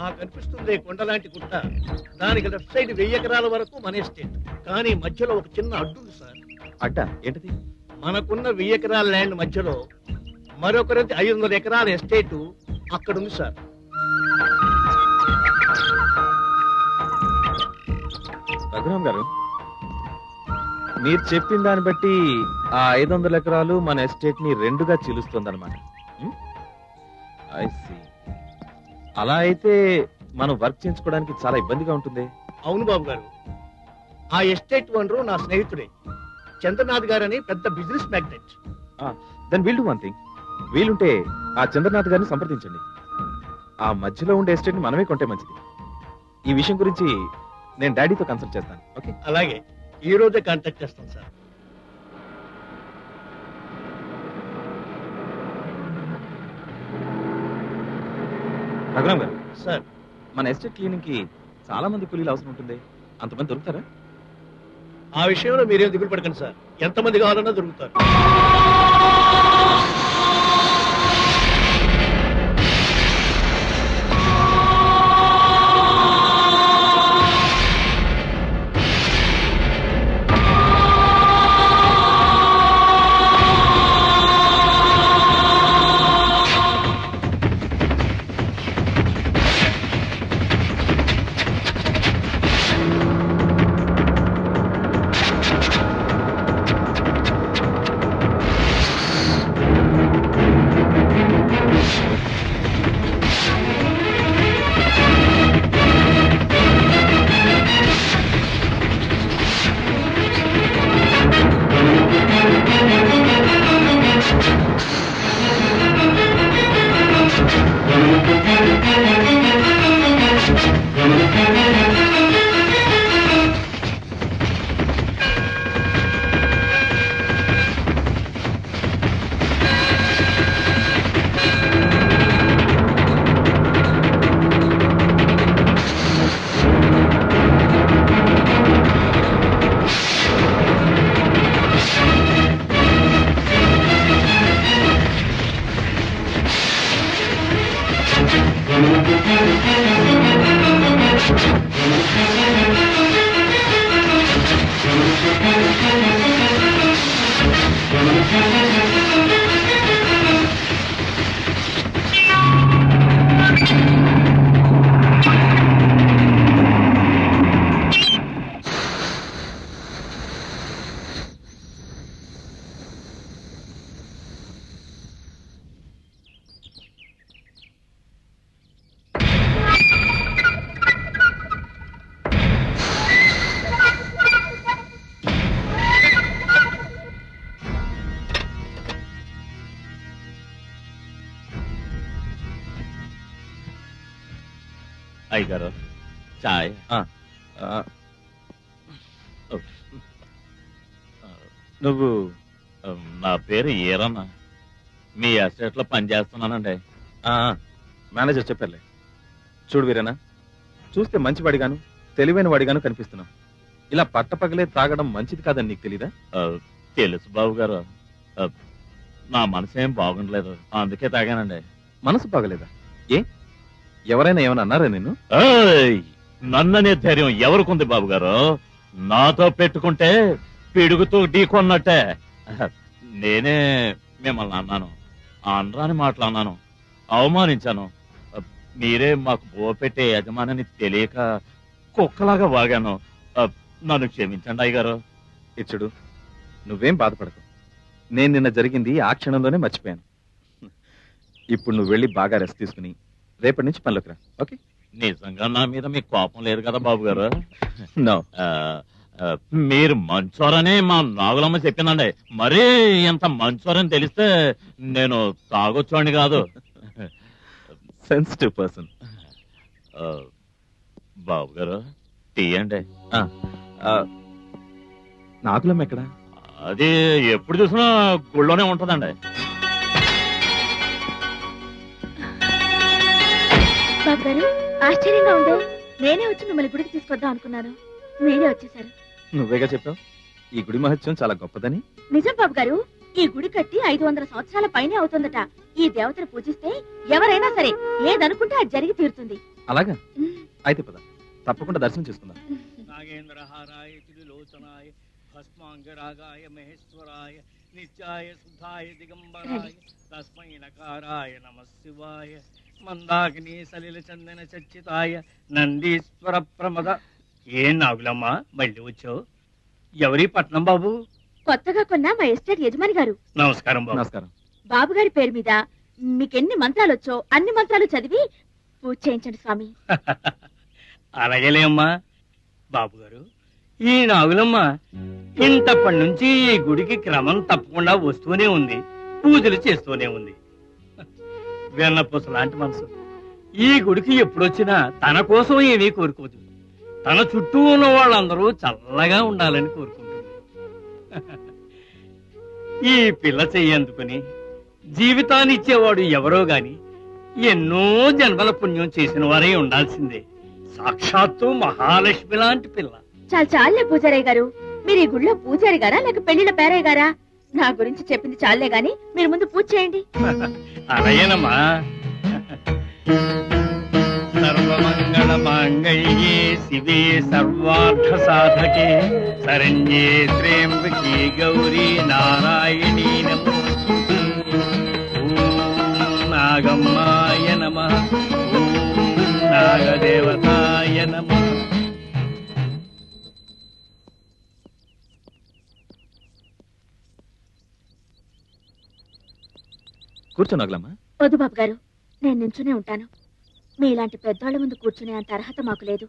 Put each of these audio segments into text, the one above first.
ఆ కనిపిస్తుంది కొండలాంటి గుట్ట, దానికి లెఫ్ట్ సైడ్ 1000 ఎకరాల వరకు మన ఎస్టేట్. కానీ మధ్యలో ఒక చిన్న అడ్డు ఉంది సార్. అడ్డ ఏంటిది? మనకున్న 1000 ఎకరాల ల్యాండ్ మధ్యలో మరొకరిది 500 ఎకరాల ఎస్టేట్ అక్కడ ఉంది సార్. రఘురామ్ గారు, మీరు చెప్పిన దాన్ని బట్టి ఆ 500 ఎకరాలు మన ఎస్టేట్ ని 2గా చీలుస్తుందన్నమాట. అలా అయితే మనం వర్క్ చేయించుకోవడానికి చాలా ఇబ్బందిగా ఉంటుంది. అవును బాబు గారు, ఆ ఎస్టేట్ ఓనరు నా స్నేహితుడే, చంద్రనాథ్ గారని పెద్ద business magnet. Then will do one thing. వీలుంటే ఆ చంద్రనాథ్ గారిని సంప్రదించండి. ఆ మధ్యలో ఉండే ఎస్టేట్ ని మనమే కొంటే మంచిది. ఈ విషయం గురించి నేను డాడీతో కన్సల్ట్ చేస్తాను. ఓకే? అలాగే, ఈ రోజే కాంటాక్ట్ చేస్తాను సార్. రఘురామ్ గారు సార్, మన ఎస్టేట్ క్లీనింగ్ కి చాలా మంది కూలీలు అవసరం ఉంటుంది. అంతమంది దొరుకుతారా? ఆ విషయంలో మీరేం దిగులు పడకండి సార్, ఎంతమంది కావాలన్నా దొరుకుతారు. అయ్యగారు, చాయ్. నువ్వు? నా పేరు ఈరన్న, మీ ఎస్టేట్ లో పనిచేస్తున్నానండి. మేనేజర్ చెప్పారులే. చూడు వీరేనా, చూస్తే మంచివాడిగాను తెలివైన వాడిగాను కనిపిస్తున్నావు. ఇలా పట్టపగలే తాగడం మంచిది కాదని నీకు తెలీదా? తెలుసు బాబు గారు, నా మనసు ఏం బాగుండలేదు, అందుకే తాగానండి. మనసు బాగలేదా? ఏ, ఎవరైనా ఏమైనా అన్నారా నిన్ను? నన్ననే ధైర్యం ఎవరికుంది బాబు గారు? నాతో పెట్టుకుంటే పిడుగుతూ ఢీకొన్నట్టే. నేనే మిమ్మల్ని అన్నాను, అనరాని మాటలు అన్నాను, అవమానించాను. మీరే మాకు బోపెట్టే యజమానని తెలియక కుక్కలాగా వాగాను. నన్ను క్షమించండి అయ్యగారు. ఇచ్చుడు, నువ్వేం బాధపడకు. నేను నిన్న జరిగింది ఆ క్షణంలోనే మర్చిపోయాను. ఇప్పుడు నువ్వు వెళ్ళి బాగా రెస్ట్ తీసుకుని రేపటి నుంచి పనిలోకి రా. ఓకే? నిజంగా నా మీద మీకు కోపం లేదు కదా బాబు గారు? నో. మీరు మంచోరని మా నాగులమ్మ చెప్పిందండి. మరీ ఇంత మంచోరని తెలిస్తే నేను తాగొచ్చోండి కాదు. Sensitive person. బాబు గారు, టీ అండి. నాగులమ్మ ఎక్కడ? అది ఎప్పుడు చూసినా గుళ్ళోనే ఉంటుందండి. బాబు గారు, ఆశ్చర్యంగా ఉందో, నేనే వచ్చి మిమ్మల్ని గుడికి తీసుకొద్దాం అనుకున్నాను, నేనే వచ్చేసారు. నువ్వేగా చెప్పావు ఈ గుడి మహత్యం చాలా గొప్పదని. నిజం బాబు గారు, ఈ గుడి కట్టి 500 సంవత్సరాల పైనే అవుతుందట. ఈ దేవతను పూజిస్తే ఎవరైనా సరే ఏదనుకుంటే అది జరిగి తీరుతుంది. అలాగా అయితే పద, తప్పకుండా దర్శనం చేసుకుందాం. నాగేంద్రహారాయ త్రిలోచనాయ భస్మాంగరాగాయ మహేశ్వరాయ నిత్యాయ శుద్ధాయ దిగంబరాయ తస్మై నకారాయ నమః శివాయ మందాకిని సలిల చందన చర్చితాయ నందీశ్వర ప్రమద. ఏం నాగులమ్మ మళ్ళీ వచ్చావు? ఎవరి పట్నం బాబు? కొత్తగా కొన్న మా ఎస్టేట్ యజమాని గారు. నమస్కారం బాబు. నమస్కారం. బాబు గారి పేరు మీద మీకెన్ని మంత్రాలు వచ్చో అన్ని మంత్రాలు చదివి పూజ చేయించండి స్వామి. అలాగేలే అమ్మా. బాబు గారు, ఈ నాగులమ్మ ఇంతప్పటి నుంచి ఈ గుడికి క్రమం తప్పకుండా వస్తూనే ఉంది, పూజలు చేస్తూనే ఉంది. వెన్నపూస లాంటి మనసు. ఈ గుడికి ఎప్పుడొచ్చినా తన కోసం ఏమీ కోరుకోదు, తన చుట్టూ ఉన్న వాళ్ళందరూ చల్లగా ఉండాలని కోరుకుంటుంది. ఈ పిల్ల చెయ్యందుకుని జీవితాన్ని ఇచ్చేవాడు ఎవరో గాని ఎన్నో జన్మల పుణ్యం చేసిన వారే ఉండాల్సిందే. సాక్షాత్తు మహాలక్ష్మి లాంటి పిల్ల. చాలా చాలే పూజారయ్య గారు. మీరు ఈ గుడిలో పూజారి గారా లేక పెళ్లిళ్ళ పేరయ్య గారా? నా గురించి చెప్పింది చాలే గాని మీరు ముందు పూజ చేయండి. అలాగేనమ్మా. సర్వమంగళ మాంగళ్యే శివే సర్వార్థ సాధకే శరణ్యే త్ర్యంబకే గౌరీ నారాయణీ నమోస్తుతే. ఓం నాగమ్మాయ నమః. ఓం నాగదేవతాయ నమః. కూర్చో నాగులమ్మ. వద్దు బాబు గారు, నేను నించునే ఉంటాను. మీలాంటి పెద్దోళ్ల ముందు కూర్చునే అంత అర్హత మాకు లేదు.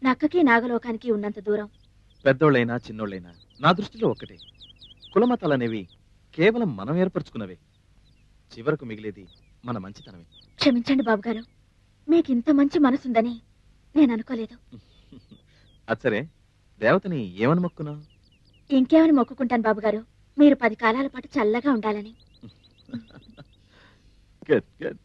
నక్కకి నాగలోకానికి ఉన్నంత దూరం. పెద్దోళ్ళైనా చిన్నోళ్ళైనా నా దృష్టిలో ఒక్కటే. కులమతాలనేవి కేవలం మనం ఏర్పరచుకున్నవే. చివరకు మిగిలేది మన మంచితనమే. క్షమించండి బాబు గారు, మీకు ఇంత మంచి మనసుందని నేను అనుకోలేదు. అది సరే, దేవతని ఏమని మొక్కున్నావు? ఇంకేమని మొక్కుకుంటాను బాబు గారు, మీరు 10 కాలాల పాటు చల్లగా ఉండాలని. Good good.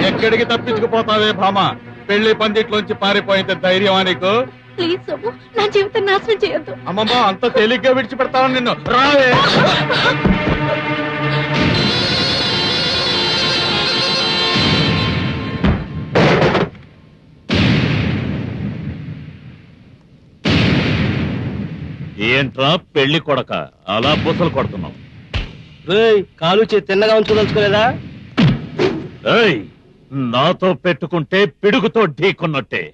ఎక్కడికి తప్పించుకుపోతావే భామ? పెళ్లి పందిట్లోంచి పారిపోయేంత ధైర్యమా నీకు? ప్లీజ్ సోము, నా జీవితం నాశనం చేయొద్దు. అమ్మమ్మ, అంత తేలిగ్గా విడిచిపెడతావు నిన్ను? రావే. ఏంట్రా పెళ్లి కొడక అలా బుసలు కొడుతున్నావు? కాలు తిన్నగా ఉంచుకోదలుచుకోలేదా? ఏయ్, నాతో పెట్టుకుంటే పిడుగుతో ఢీకొన్నట్టే.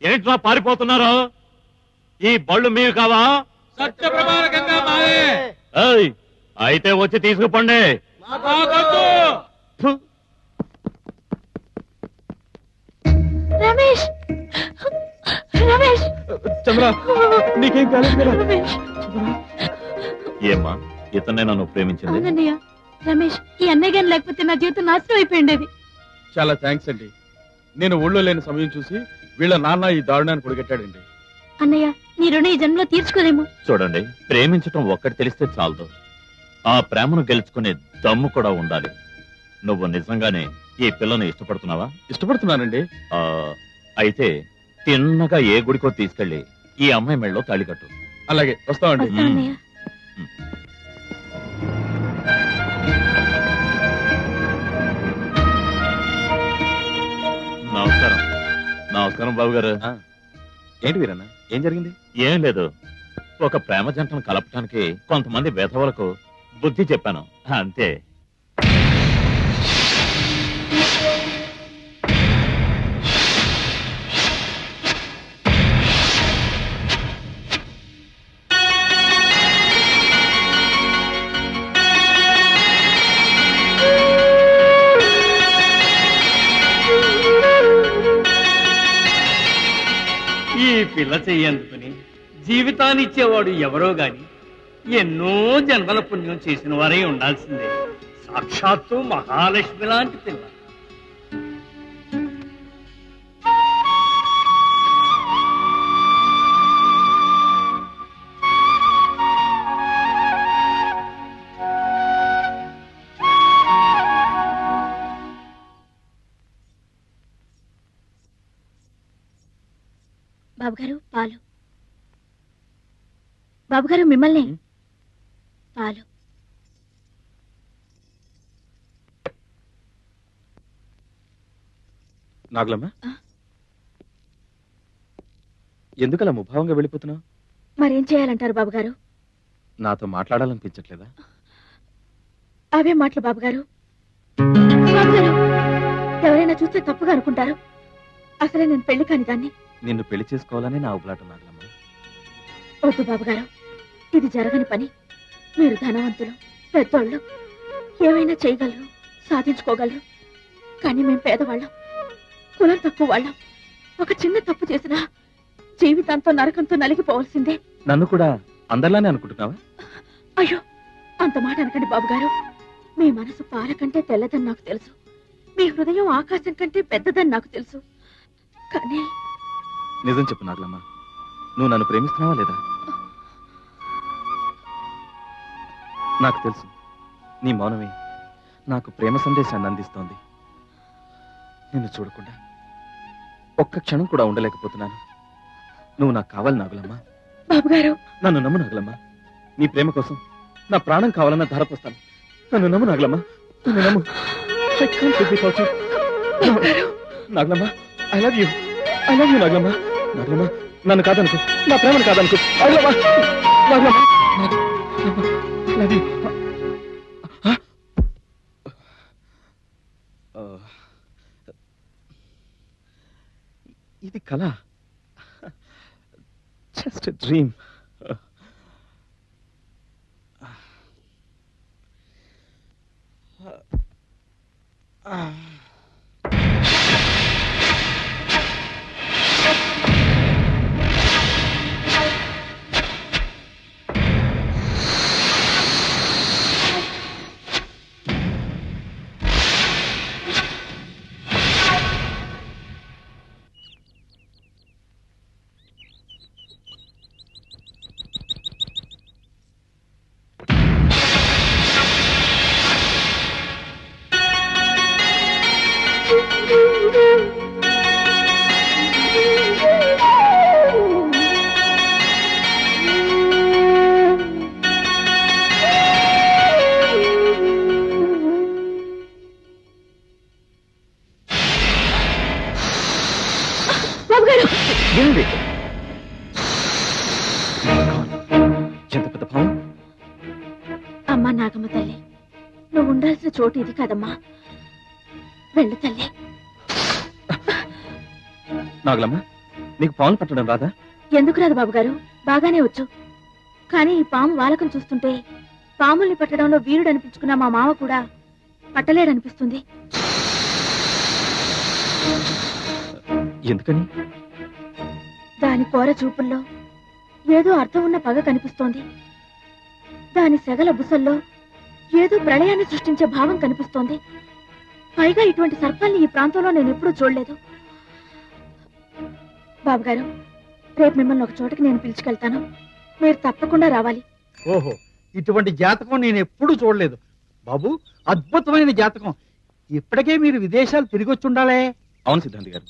ఏంట్రా పారిపోతున్నారు? ఈ బళ్ళు మీరు కావా? అయితే వచ్చి తీసుకుపోండి. రమేష్, చంద్ర నీకేం కాలేదు కదా? ఏమ్మా ఇతనే నన్ను ప్రేమించింది? అవునన్నయ్య. రమేష్ ఈ అన్నయ్య గాని లేకపోతే నా జీవితం నాశనం అయిపోయిండేది. చాలా థ్యాంక్స్ అండి. నేను ఊళ్ళో లేని సమయం చూసి వీళ్ళ నాన్న ఈ దారుణాన్ని పొడిగెట్టాడండి. అన్నయ్య నీ రుణం ఈ జన్మలో తీర్చుకోలేము. చూడండి, ప్రేమించటం ఒక్కటి తెలిస్తే చాలదు, ఆ ప్రేమను గెలుచుకునే దమ్ము కూడా ఉండాలి. నువ్వు నిజంగానే ఈ పిల్లను ఇష్టపడుతున్నావా? ఇష్టపడుతున్నానండి. అయితే తిన్నగా ఏ గుడికో తీసుకెళ్లి ఈ అమ్మాయి మెళ్ళలో తాళి కట్టు. అలాగే వస్తామండి. వస్తాం అన్నయ్య. నమస్కారం. నమస్కారం బాబు గారు. ఏంటి వీరన్న, ఏం జరిగింది? ఏం లేదు, ఒక ప్రేమ జంటను కలపటానికి కొంతమంది వెధవలకు బుద్ధి చెప్పాను అంతే. ఈ పిల్ల చెయ్యందుకుని జీవితాన్ని ఇచ్చేవాడు ఎవరో గాని ఎన్నో జన్మల పుణ్యం చేసిన వారే ఉండాల్సిందే. సాక్షాత్తు మహాలక్ష్మి లాంటి పిల్ల. బాబుగారు పాలు. బాబుగారు మిమ్మల్ని. పాలు. నాగులమ్మ, ఎందుకలా ముభావంగా వెళ్ళిపోతున్నావు? మరేం చేయాలంటారు బాబుగారు? నాతో మాట్లాడాలనిపించట్లేదా? అవే మాటలు బాబుగారు. బాబుగారు ఎవరైనా చూస్తే తప్పుగా అనుకుంటారు. అసలే నేను పెళ్లి కాని దాన్ని. నిన్ను పెళ్లి చేసుకోవాలని నా ఉబలాట నాగులమ్మ. వద్దు బాబుగారు, ఇది జరగని పని. మీరు ధనవంతులు, పెద్దోళ్ళు, ఏమైనా చేయగలరు, సాధించుకోగలరు. కానీ మేం పేదవాళ్ళం, కులం తక్కువ వాళ్ళం. ఒక చిన్న తప్పు చేసినా జీవితాంతో నరకంతో నలిగిపోవాల్సిందే. నన్ను కూడా అందరిలానే అనుకుంటున్నావా? అయ్యో అంత మాట అనకండి బాబుగారు. మీ మనసు పాల కంటే తెల్లదని నాకు తెలుసు. మీ హృదయం ఆకాశం కంటే పెద్దదని నాకు తెలుసు. కానీ నిజం చెప్పు నాగులమ్మ, నువ్వు నన్ను ప్రేమిస్తున్నావా లేదా? నాకు తెలుసు, నీ మౌనమే నాకు ప్రేమ సందేశాన్ని అందిస్తోంది. నిన్ను చూడకుండా ఒక్క క్షణం కూడా ఉండలేకపోతున్నాను. నువ్వు నాకు కావాలి నాగులమ్మ. బాబుగారు నన్ను నమ్ము నాగులమ్మ. నీ ప్రేమ కోసం నా ప్రాణం కావాలన్న ధరపోస్తాను. నన్ను నమ్ము నాగులమ్మ, నన్ను నమ్ము. I can't live without you. Nagulamma, I love you. I love you Nagulamma. Nagulamma, నన్ను కాదనుకో, నా ప్రేమను కాదనుకో. Nagulamma, Nagulamma, I love you. ఇది కళ, జస్ట్ డ్రీమ్. ఎంత పెద్ద భావం. అమ్మా నాగమ్మ తల్లి, నువ్వు ఉండాల్సిన చోటు ఇది కదమ్మా. వెళ్ళు తల్లి. నాగులమ్మ, నీకు పాములు పట్టడం రాదా? ఎందుకు రాదు బాబుగారు, బాగానే వచ్చు. కానీ ఈ పాము వాలకం చూస్తుంటే పాముల్ని పట్టడంలో వీరుడు అనిపించుకున్న మా మావ కూడా పట్టలేడనిపిస్తుంది. ఎందుకని? దాని కోర చూపుల్లో ఏదో అర్థం ఉన్న పగ కనిపిస్తోంది. దాని సెగల బుసల్లో ఏదో ప్రళయాన్ని సృష్టించే భావం కనిపిస్తోంది. పైగా ఇటువంటి సర్పాల్ని ఈ ప్రాంతంలో నేను ఎప్పుడూ చూడలేదు. బాబుగారు, రేపు మిమ్మల్ని ఒక చోటకి నేను పిలుచుకెళ్తాను. మీరు తప్పకుండా రావాలి. ఓహో, ఇటువంటి జాతకం నేను ఎప్పుడూ చూడలేదు బాబు. అద్భుతమైన జాతకం. ఇప్పటికే మీరు విదేశాలు తిరిగి వచ్చి ఉండాలే. అవును సిద్ధాంతి గారు,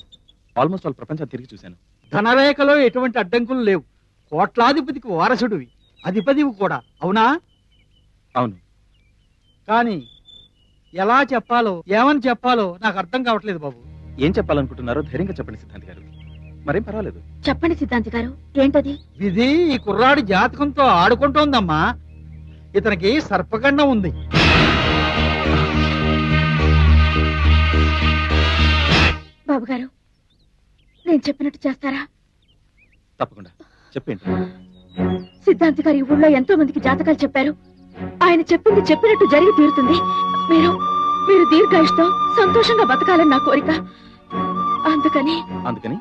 ఆల్మోస్ట్ వాళ్ళ ప్రపంచాన్ని తిరిగి చూశాను. ధనరేఖలో ఎటువంటి అడ్డంకులు లేవు. కోట్లాధిపతికి వారసుడివి, అధిపతివి కూడా, అవునా? అవును. కానీ ఎలా చెప్పాలో ఏమని చెప్పాలో నాకు అర్థం కావట్లేదు బాబు. ఏం చెప్పాలనుకుంటున్నారో ధైర్యంగా చెప్పండి సిద్ధాంతి గారు, మరేం పర్వాలేదు. చెప్పండి సిద్ధాంతి గారు, ఏంటది? విధి ఈ కుర్రాడి జాతకంతో ఆడుకుంటోందమ్మా. ఇతనికి సర్పగండం ఉంది. బాబుగారు, నేను చెప్పినట్టు చేస్తారా? తప్పకుండా చెప్పండి. సిద్ధాంతి గారు ఈ ఊళ్ళో ఎంతో మందికి జాతకాలు చెప్పారు. ఆయన చెప్పింది చెప్పినట్టు జరిగి తీరుతుంది. మీరు మీరు దీర్ఘాయుష్తో సంతోషంగా బతకాలని నా కోరిక. అందుకని అందుకని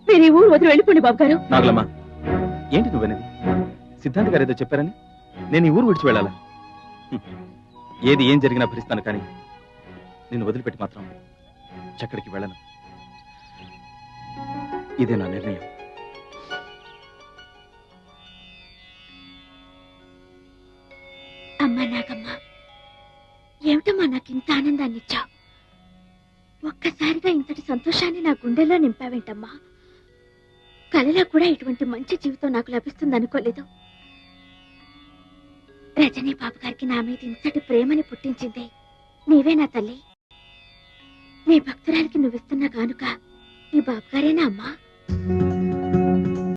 మీరు ఈ ఊరు వదిలి వెళ్ళిపోండి బాబుగారు. నాగలమ్మ, ఏంటి నువ్వనేది? సిద్ధాంతి గారు ఏదో చెప్పారని నేను ఈ ఊరు విడిచి వెళ్ళాలా? ఏది ఏం జరిగినా భరిస్తాను, కానీ నిన్ను వదిలిపెట్టి మాత్రం ఎక్కడికి వెళ్ళను. ఇదే నా నిర్ణయం. అమ్మా నాగమ్మ, ఏమిటమ్మా నాకు ఇంత ఆనందాన్ని ఇచ్చావు? ఒక్కసారిగా ఇంతటి సంతోషాన్ని నా గుండెల్లో నింపావేంటమ్మా? కలలో కూడా ఇటువంటి మంచి జీవితం నాకు లభిస్తుంది అనుకోలేదు. రజనీ బాబు గారికి నా మీద ఇంతటి ప్రేమని పుట్టించింది నీవే నా తల్లి. నీ భక్తురాలికి నువ్విస్తున్న కానుక ఈ బాబు గారేనా అమ్మా?